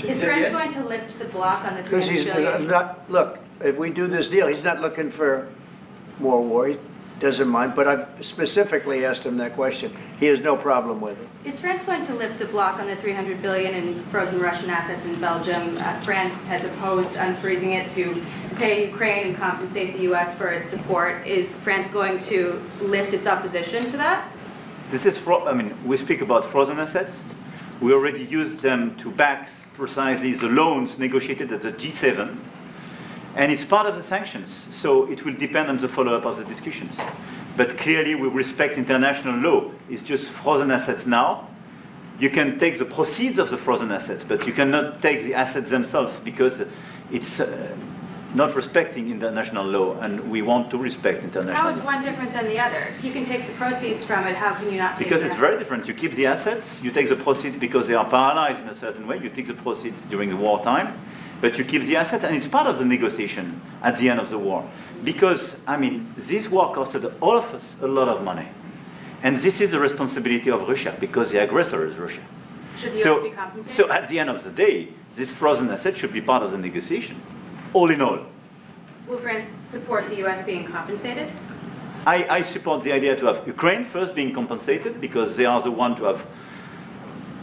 question. Is France going to lift the block on the Because 300 he's billion? not, look, if we do this deal, he's not looking for more war. He doesn't mind, but I've specifically asked him that question. He has no problem with it. Is France going to lift the block on the 300 billion in frozen Russian assets in Belgium? France has opposed unfreezing it to pay Ukraine and compensate the U.S. for its support. Is France going to lift its opposition to that? This is, we speak about frozen assets. We already used them to back precisely the loans negotiated at the G7. And it's part of the sanctions, so it will depend on the follow-up of the discussions. But clearly, we respect international law. It's just frozen assets now. You can take the proceeds of the frozen assets, but you cannot take the assets themselves because it's not respecting international law, and we want to respect international law. How is one different than the other? If you can take the proceeds from it, how can you not take Because it's very different. You keep the assets, you take the proceeds because they are paralyzed in a certain way. You take the proceeds during the wartime. But you keep the assets, and it's part of the negotiation at the end of the war. Because, this war costed all of us a lot of money. And this is the responsibility of Russia, because the aggressor is Russia. Should the US be compensated? So at the end of the day, this frozen asset should be part of the negotiation, all in all. Will France support the US being compensated? I support the idea to have Ukraine first being compensated, because they are the ones to have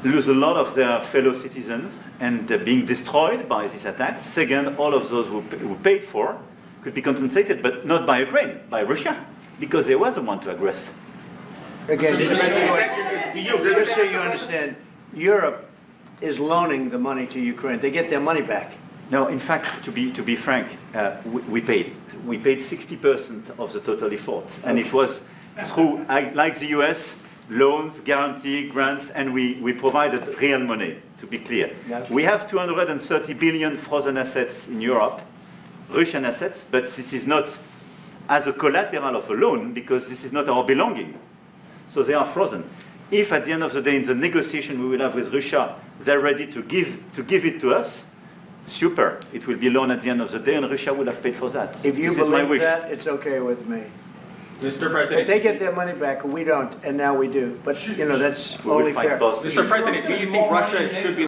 lose a lot of their fellow citizens and being destroyed by these attacks. Second, all of those who paid for could be compensated, but not by Ukraine, by Russia, because they were the one to aggress. Again, just so you understand, Europe is loaning the money to Ukraine. They get their money back. No, in fact, to be frank, we paid 60% of the total effort, and it was through, like the US, loans, guarantee, grants, and we provided real money, to be clear. Yeah. We have 230 billion frozen assets in Europe, Russian assets, but this is not as a collateral of a loan, because this is not our belonging. So they are frozen. If at the end of the day, in the negotiation we will have with Russia, they're ready to give it to us, super. It will be a loan at the end of the day, and Russia will have paid for that. If you This is my believe wish. that, it's okay with me. Mr. President, If they get their money back, we don't, and now we do. But, that's We will only fight fair. both. Mr. President, do you think Russia should be